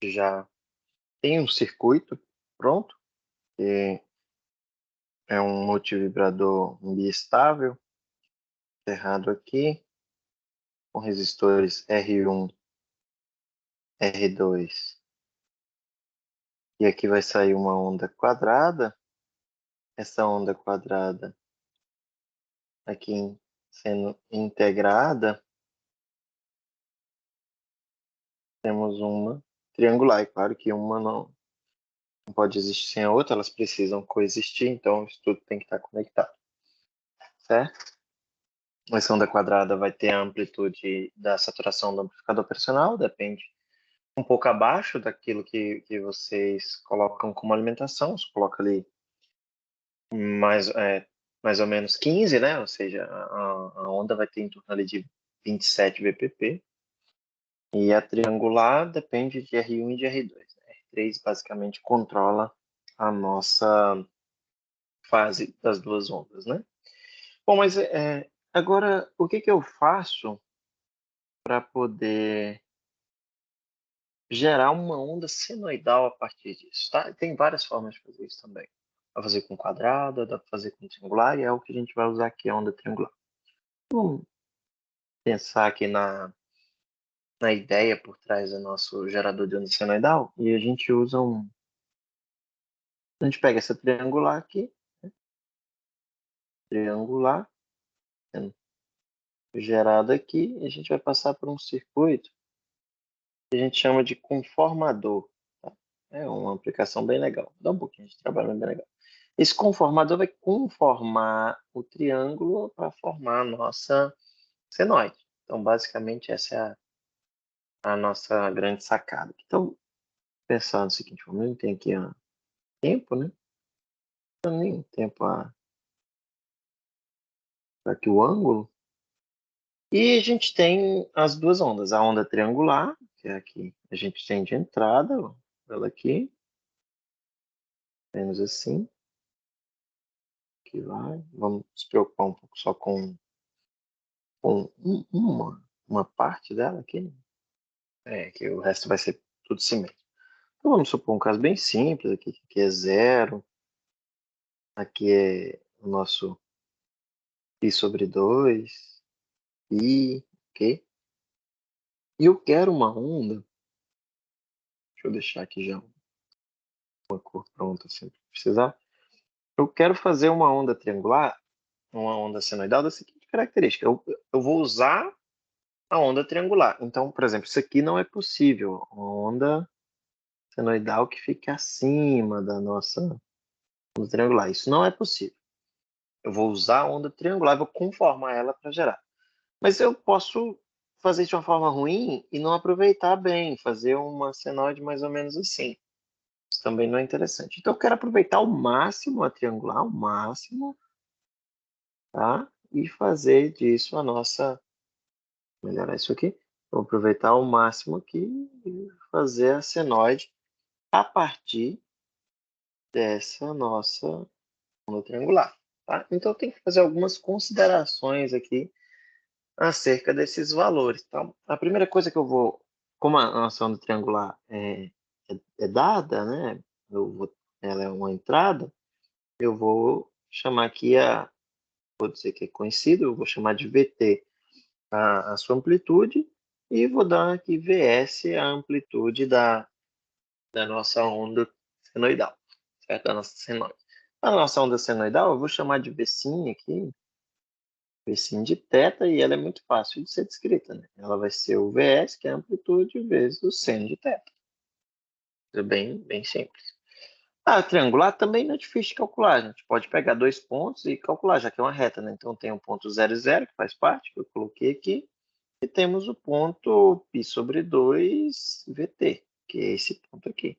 já tem um circuito pronto, que é um multivibrador biestável, cerrado aqui, com resistores R1, R2. E aqui vai sair uma onda quadrada. Essa onda quadrada aqui sendo integrada, temos uma triangular. E claro que uma não pode existir sem a outra, elas precisam coexistir, então isso tudo tem que estar conectado, certo? Essa onda quadrada vai ter a amplitude da saturação do amplificador operacional, depende um pouco abaixo daquilo que vocês colocam como alimentação. Você coloca ali mais ou menos 15, né? Ou seja, a onda vai ter em torno ali de 27 VPP. E a triangular depende de R1 e de R2. Né? R3 basicamente controla a nossa fase das duas ondas, né? Bom, mas agora o que eu faço para poder gerar uma onda senoidal a partir disso, tá? Tem várias formas de fazer isso também. Dá para fazer com quadrada, dá para fazer com triangular, e é o que a gente vai usar aqui, a onda triangular. Vamos pensar aqui na ideia por trás do nosso gerador de onda senoidal, e a gente usa a gente pega essa triangular aqui, triangular, sendo gerada aqui, e a gente vai passar por um circuito que a gente chama de conformador. Tá? É uma aplicação bem legal. Dá um pouquinho de trabalho, mas bem legal. Esse conformador vai conformar o triângulo para formar a nossa senoide. Então, basicamente, essa é a nossa grande sacada. Então, pensar no seguinte, vamos tem aqui tempo, né? Também tempo aqui o ângulo. E a gente tem as duas ondas. A onda triangular, que é aqui a gente tem de entrada, ó, ela aqui, menos assim, que vai. Vamos se preocupar um pouco só com uma parte dela aqui, né? Que o resto vai ser tudo simétrico. Então vamos supor um caso bem simples aqui, que aqui é zero, aqui é o nosso π sobre 2, π, ok? E eu quero uma onda, deixa eu deixar aqui já uma cor pronta, assim, precisar. Eu quero fazer uma onda triangular, uma onda senoidal da seguinte característica. Eu vou usar a onda triangular. Então, por exemplo, isso aqui não é possível. Uma onda senoidal que fique acima da nossa onda triangular. Isso não é possível. Eu vou usar a onda triangular e vou conformar ela para gerar. Mas eu posso fazer de uma forma ruim e não aproveitar bem, fazer uma senoide mais ou menos assim. Isso também não é interessante. Então eu quero aproveitar ao máximo a triangular, ao máximo, tá? E fazer disso a nossa... Melhorar isso aqui. Vou aproveitar ao máximo aqui e fazer a senoide a partir dessa nossa onda triangular, tá? Então tem que fazer algumas considerações aqui acerca desses valores. Então, a primeira coisa que eu vou, como a nossa onda triangular é dada, né? Ela é uma entrada, eu vou chamar aqui vou dizer que é conhecido, eu vou chamar de VT a sua amplitude e vou dar aqui VS a amplitude da nossa onda senoidal, certo? Da nossa senoide. A nossa onda senoidal eu vou chamar de V sim aqui, V de θ, e ela é muito fácil de ser descrita, né? Ela vai ser o Vs, que é a amplitude, vezes o seno de θ. É bem simples. A triangular também não é difícil de calcular. A gente pode pegar dois pontos e calcular, já que é uma reta, né? Então tem o ponto 0, 0, que faz parte, que eu coloquei aqui, e temos o ponto π sobre 2 VT, que é esse ponto aqui.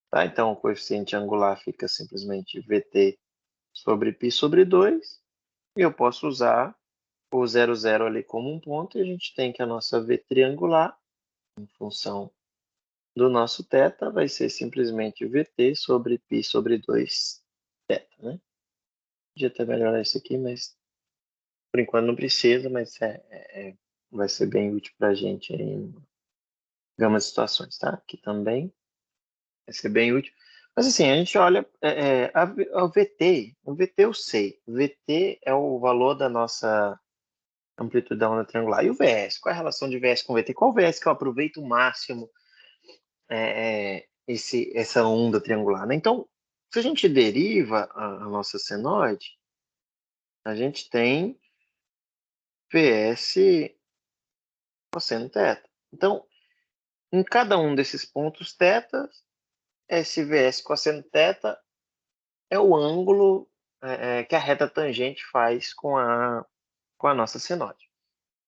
Tá? Então o coeficiente angular fica simplesmente VT sobre π sobre 2, e eu posso usar o 0, 0 ali como um ponto, e a gente tem que a nossa V triangular, em função do nosso θ, vai ser simplesmente VT sobre π sobre 2 θ, né? Podia até melhorar isso aqui, mas por enquanto não precisa, mas vai ser bem útil para a gente aí gama de situações, tá? Aqui também vai ser bem útil. Mas assim, a gente olha o VT eu sei. O VT é o valor da nossa amplitude da onda triangular. E o VS? Qual é a relação de VS com VT? Qual VS que eu aproveito o máximo essa onda triangular, né? Então, se a gente deriva a nossa senoide, a gente tem VS cosseno θ. Então, em cada um desses pontos θ, esse VS cosseno θ é o ângulo que a reta tangente faz com a nossa senoide.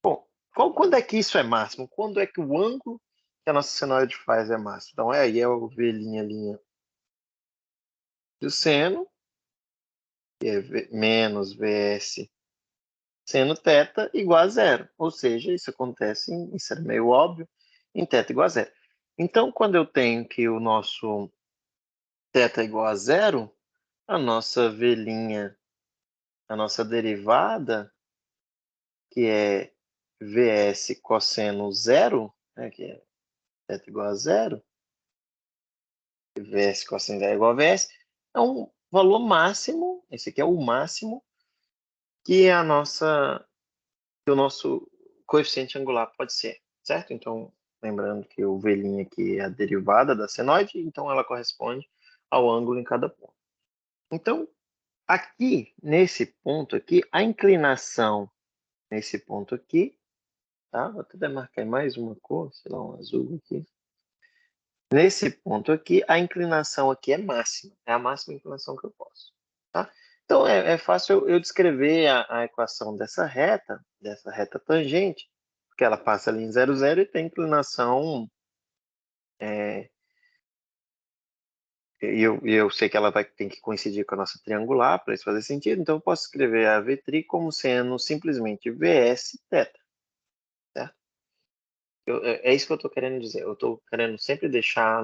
Bom, quando é que isso é máximo? Quando é que o ângulo que a nossa senoide faz é máximo? Então, aí é o V', linha do seno, que é menos VS seno θ igual a zero. Ou seja, isso acontece, isso é meio óbvio, em θ igual a zero. Então, quando eu tenho que o nosso θ igual a zero, a nossa V', a nossa derivada, que é VS cosseno zero, né, que é θ igual a zero, VS cosseno zero igual a VS, é um valor máximo, esse aqui é o máximo, que é que o nosso coeficiente angular pode ser, certo? Então, lembrando que o V' aqui é a derivada da senoide, então ela corresponde ao ângulo em cada ponto. Então, aqui, nesse ponto aqui, a inclinação nesse ponto aqui, tá? Vou até marcar mais uma cor, sei lá, um azul aqui. Nesse ponto aqui, a inclinação aqui é máxima, é a máxima inclinação que eu posso, tá? Então, é fácil eu descrever a equação dessa reta tangente, porque ela passa ali em 0, 0 e tem inclinação, e eu sei que ela tem que coincidir com a nossa triangular para isso fazer sentido, então eu posso escrever a V' como sendo simplesmente VS θ, certo? É isso que eu estou querendo dizer. Eu estou querendo sempre deixar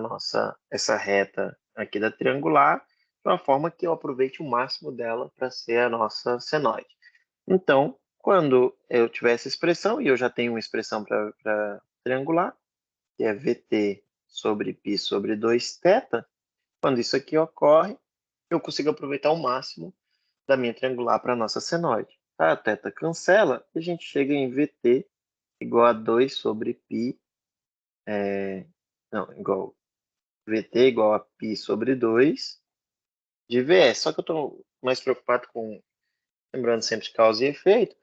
essa reta aqui da triangular de uma forma que eu aproveite o máximo dela para ser a nossa senoide. Então, quando eu tiver essa expressão, e eu já tenho uma expressão para triangular, que é VT sobre π sobre 2θ, quando isso aqui ocorre, eu consigo aproveitar o máximo da minha triangular para a nossa senoide. A θ cancela e a gente chega em VT igual a 2 sobre π igual VT igual a π sobre 2 de VS. Só que eu estou mais preocupado com, lembrando sempre de causa e efeito,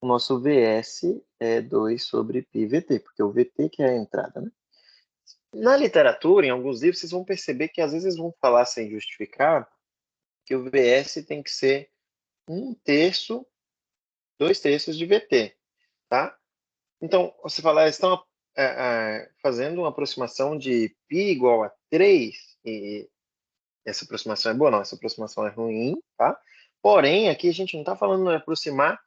o nosso VS é 2 sobre π VT, porque o VT que é a entrada, né? Na literatura, em alguns livros, vocês vão perceber que às vezes eles vão falar sem justificar que o VS tem que ser 1/3, 2/3 de VT, tá? Então, você fala, eles estão fazendo uma aproximação de π igual a 3, e essa aproximação é boa? Não, essa aproximação é ruim, tá? Porém, aqui a gente não está falando de aproximar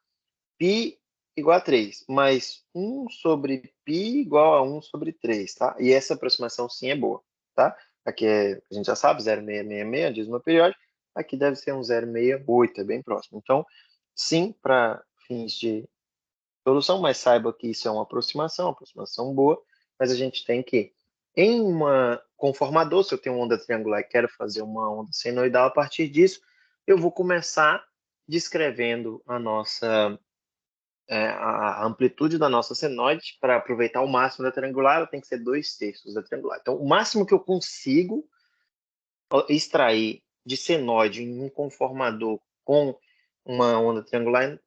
π igual a 3, mas 1 sobre π igual a 1 sobre 3, tá? E essa aproximação sim é boa, tá? Aqui a gente já sabe, 0,666, dízimo periódico. Aqui deve ser um 0,68, é bem próximo. Então, sim, para fins de solução, mas saiba que isso é uma aproximação boa, mas a gente tem que, em uma conformador, se eu tenho uma onda triangular e quero fazer uma onda senoidal a partir disso, eu vou começar descrevendo a amplitude da nossa senoide. Para aproveitar o máximo da triangular, ela tem que ser 2/3 da triangular. Então, o máximo que eu consigo extrair de senoide em um conformador com uma onda triangular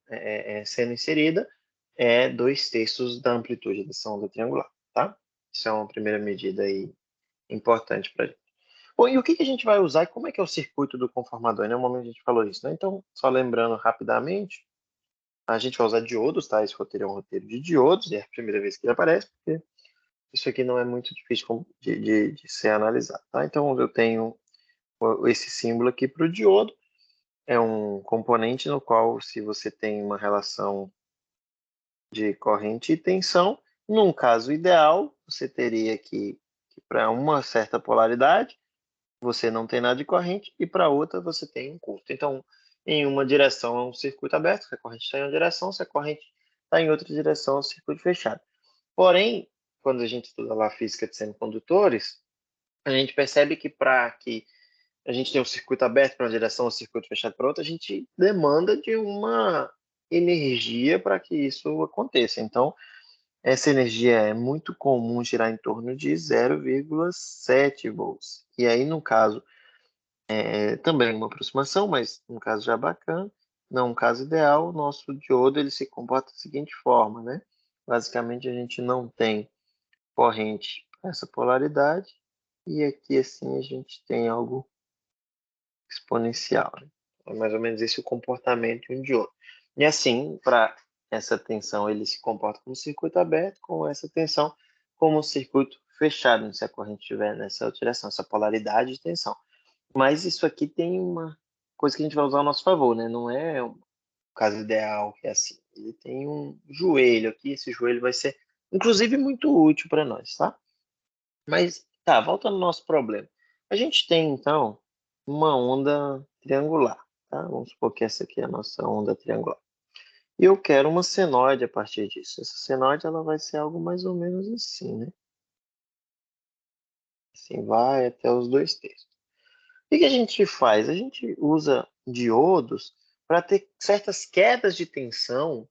sendo inserida é 2/3 da amplitude dessa onda triangular, tá? Isso é uma primeira medida aí importante para a gente. Bom, e o que a gente vai usar e como é que é o circuito do conformador? Em nenhum momento a gente falou isso, né? Então, só lembrando rapidamente, a gente vai usar diodos, tá? Esse roteiro é um roteiro de diodos, é a primeira vez que ele aparece, porque isso aqui não é muito difícil de ser analisado, tá? Então, eu tenho esse símbolo aqui para o diodo, é um componente no qual, se você tem uma relação de corrente e tensão, num caso ideal, você teria que para uma certa polaridade, você não tem nada de corrente, e para outra você tem um curto. Então, em uma direção é um circuito aberto, se a corrente está em uma direção, se a corrente está em outra direção é um circuito fechado. Porém, quando a gente estuda lá a física de semicondutores, a gente percebe que para que a gente tenha um circuito aberto para uma direção, um circuito fechado para outra, a gente demanda de uma energia para que isso aconteça. Então, essa energia é muito comum girar em torno de 0,7 volts. E aí, no caso, também uma aproximação, mas um caso já bacana, não um caso ideal, o nosso diodo ele se comporta da seguinte forma, né? Basicamente, a gente não tem corrente com essa polaridade, e aqui assim a gente tem algo exponencial, né? É mais ou menos esse o comportamento de um diodo. E assim, para essa tensão, ele se comporta como um circuito aberto, com essa tensão como um circuito fechado, né? Se a corrente estiver nessa direção, essa polaridade de tensão. Mas isso aqui tem uma coisa que a gente vai usar ao nosso favor, né? Não é o caso ideal que é assim. Ele tem um joelho aqui, esse joelho vai ser, inclusive, muito útil para nós, tá? Mas, tá, volta no nosso problema. A gente tem, então, uma onda triangular, tá? Vamos supor que essa aqui é a nossa onda triangular. E eu quero uma senoide a partir disso. Essa senoide, ela vai ser algo mais ou menos assim, né? Assim, vai até os 2 terços. O que a gente faz? A gente usa diodos para ter certas quedas de tensão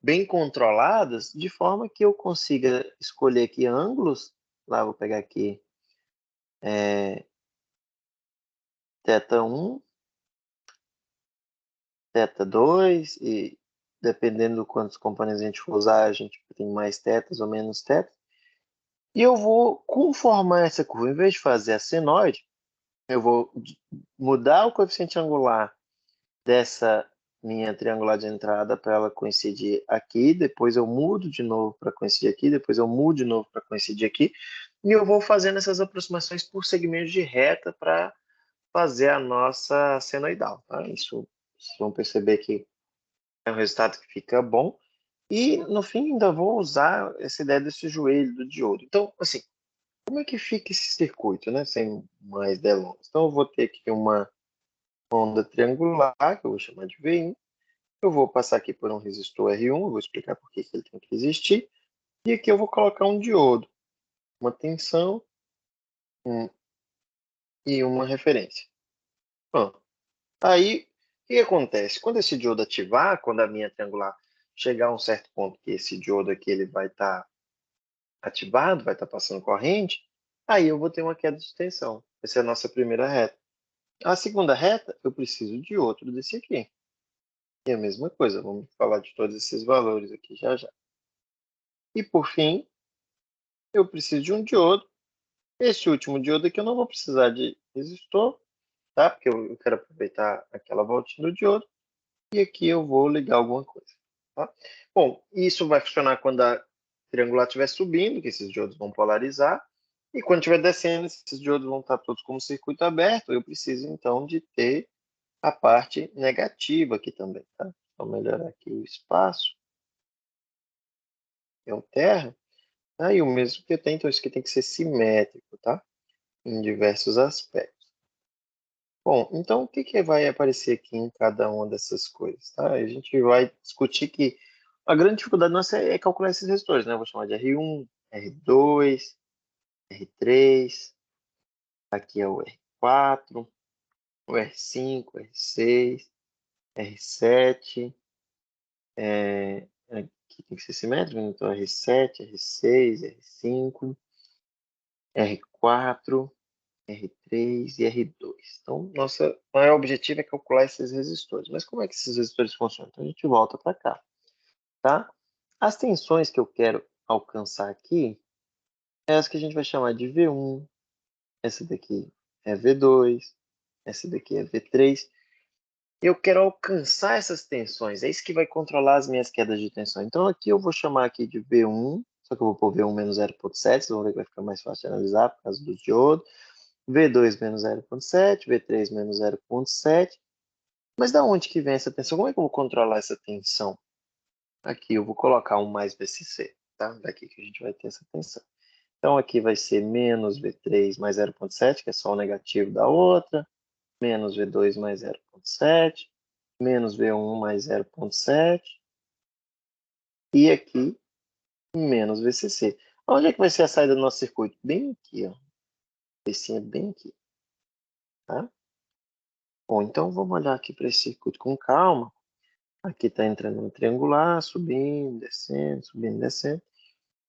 bem controladas, de forma que eu consiga escolher aqui ângulos. Lá, vou pegar aqui θ1, θ2, e dependendo de quantos componentes a gente for usar, a gente tem mais tetas ou menos tetas. E eu vou conformar essa curva. Em vez de fazer a senoide, eu vou mudar o coeficiente angular dessa minha triangular de entrada para ela coincidir aqui, depois eu mudo de novo para coincidir aqui, depois eu mudo de novo para coincidir aqui, e eu vou fazendo essas aproximações por segmentos de reta para fazer a nossa senoidal. Tá? Isso, vocês vão perceber que é um resultado que fica bom. E, no fim, ainda vou usar essa ideia desse joelho do diodo. Então, assim, como é que fica esse circuito, né? Sem mais delongas. Então, eu vou ter aqui uma onda triangular, que eu vou chamar de V1. Eu vou passar aqui por um resistor R1, eu vou explicar por que ele tem que existir. E aqui eu vou colocar um diodo, uma tensão e uma referência. Bom, aí, o que acontece? Quando esse diodo ativar, quando a minha triangular chegar a um certo ponto que esse diodo aqui ele vai estar ativado, vai estar passando corrente, aí eu vou ter uma queda de tensão. Essa é a nossa primeira reta. A segunda reta, eu preciso de outro desse aqui. E a mesma coisa, vamos falar de todos esses valores aqui já já. E por fim, eu preciso de um diodo. Esse último diodo aqui eu não vou precisar de resistor, tá? Porque eu quero aproveitar aquela voltinha do diodo. E aqui eu vou ligar alguma coisa, tá? Bom, isso vai funcionar quando a triangular estiver subindo, que esses diodos vão polarizar. E quando estiver descendo, esses diodos vão estar todos como circuito aberto. Eu preciso, então, de ter a parte negativa aqui também, tá? Vou melhorar aqui o espaço. É o terra. Tá? E o mesmo que eu tenho, então isso aqui tem que ser simétrico, tá? Em diversos aspectos. Bom, então o que que vai aparecer aqui em cada uma dessas coisas, tá? A gente vai discutir que a grande dificuldade nossa é calcular esses resistores, né? Eu vou chamar de R1, R2, R3, aqui é o R4, o R5, R6, R7, aqui tem que ser simétrico, então R7, R6, R5, R4, R3 e R2. Então, nosso maior objetivo é calcular esses resistores. Mas como é que esses resistores funcionam? Então, a gente volta para cá, tá? As tensões que eu quero alcançar aqui é as que a gente vai chamar de V1, essa daqui é V2, essa daqui é V3. Eu quero alcançar essas tensões, é isso que vai controlar as minhas quedas de tensão. Então, aqui eu vou chamar aqui de V1, só que eu vou pôr V1 menos 0,7, vocês vão ver que vai ficar mais fácil de analisar por causa do diodo. V2 menos 0,7, V3 menos 0,7. Mas da onde que vem essa tensão? Como é que eu vou controlar essa tensão? Aqui eu vou colocar um mais VCC, tá? Daqui que a gente vai ter essa tensão. Então aqui vai ser menos V3 mais 0,7, que é só o negativo da outra, menos V2 mais 0,7, menos V1 mais 0,7. E aqui menos VCC. Onde é que vai ser a saída do nosso circuito? Bem aqui, ó. Esse é bem aqui, tá? Bom, então vamos olhar aqui para esse circuito com calma. Aqui está entrando no triangular, subindo, descendo, subindo, descendo.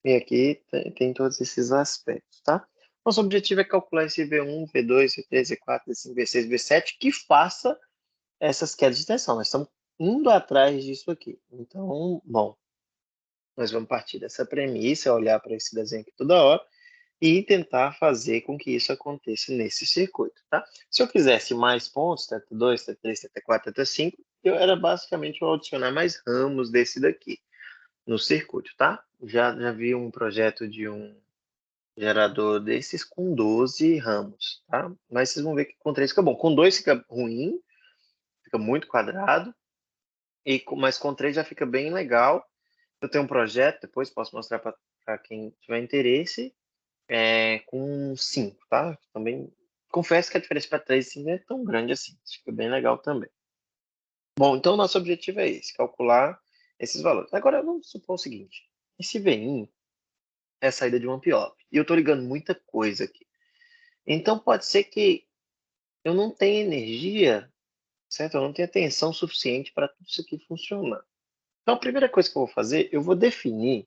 E aqui tem todos esses aspectos, tá? Nosso objetivo é calcular esse V1, V2, V3, V4, V5, V6, V7, que faça essas quedas de tensão. Nós estamos indo atrás disso aqui. Então, bom, nós vamos partir dessa premissa, olhar para esse desenho aqui toda hora e tentar fazer com que isso aconteça nesse circuito, tá? Se eu quisesse mais pontos, θ2, θ3, θ4, θ5, eu era basicamente eu adicionar mais ramos desse daqui no circuito, tá? Já vi um projeto de um gerador desses com 12 ramos, tá? Mas vocês vão ver que com 3 fica bom. Com 2 fica ruim, fica muito quadrado, mas com 3 já fica bem legal. Eu tenho um projeto, depois posso mostrar para quem tiver interesse, com 5, tá? Também confesso que a diferença para 3 e 5 não é tão grande assim, fica bem legal também. Bom, então nosso objetivo é esse, calcular esses valores. Agora vamos supor o seguinte, esse Vin é a saída de um amp-op, e eu estou ligando muita coisa aqui. Então pode ser que eu não tenha energia, certo? Eu não tenha tensão suficiente para tudo isso aqui funcionar. Então a primeira coisa que eu vou fazer, eu vou definir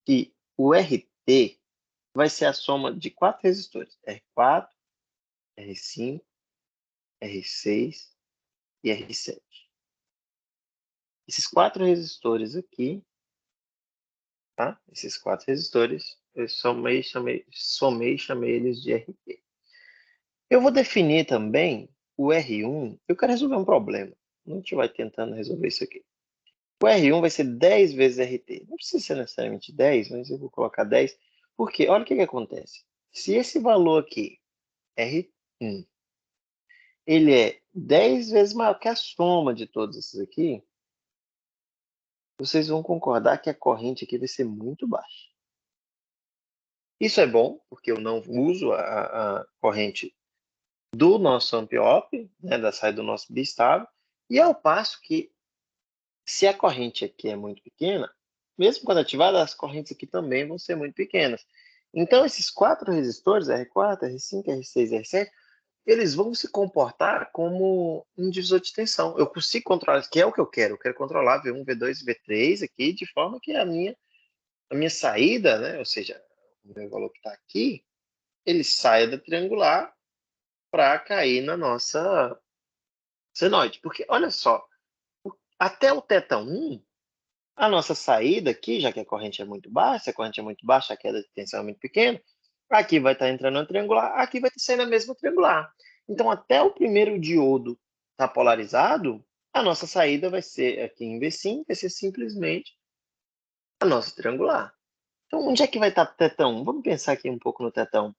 que o RT vai ser a soma de 4 resistores, R4, R5, R6 e R7. Esses 4 resistores aqui, tá? Esses 4 resistores, eu somei e chamei eles de RT. Eu vou definir também o R1, eu quero resolver um problema. A gente vai tentando resolver isso aqui. O R1 vai ser 10 vezes RT. Não precisa ser necessariamente 10, mas eu vou colocar 10. Porque olha o que acontece. Se esse valor aqui, R1, ele é 10 vezes maior que a soma de todos esses aqui, vocês vão concordar que a corrente aqui vai ser muito baixa. Isso é bom, porque eu não uso a corrente do nosso amp-op, né, da saída do nosso bistável, e ao passo que, se a corrente aqui é muito pequena, mesmo quando ativada, as correntes aqui também vão ser muito pequenas. Então, esses 4 resistores, R4, R5, R6 e R7, eles vão se comportar como um divisor de tensão. Eu consigo controlar, que é o que eu quero. Eu quero controlar V1, V2, V3 aqui, de forma que a minha saída, né, ou seja, o meu valor que está aqui, ele saia da triangular para cair na nossa senoide. Porque, olha só, até o θ1, a nossa saída aqui, já que a corrente é muito baixa, se a corrente é muito baixa, a queda de tensão é muito pequena, aqui vai estar entrando no triangular, aqui vai estar saindo a mesma triangular. Então, até o primeiro diodo estar polarizado, a nossa saída vai ser aqui em V5, vai ser simplesmente a nossa triangular. Então, onde é que vai estar o θ1? Vamos pensar aqui um pouco no θ1.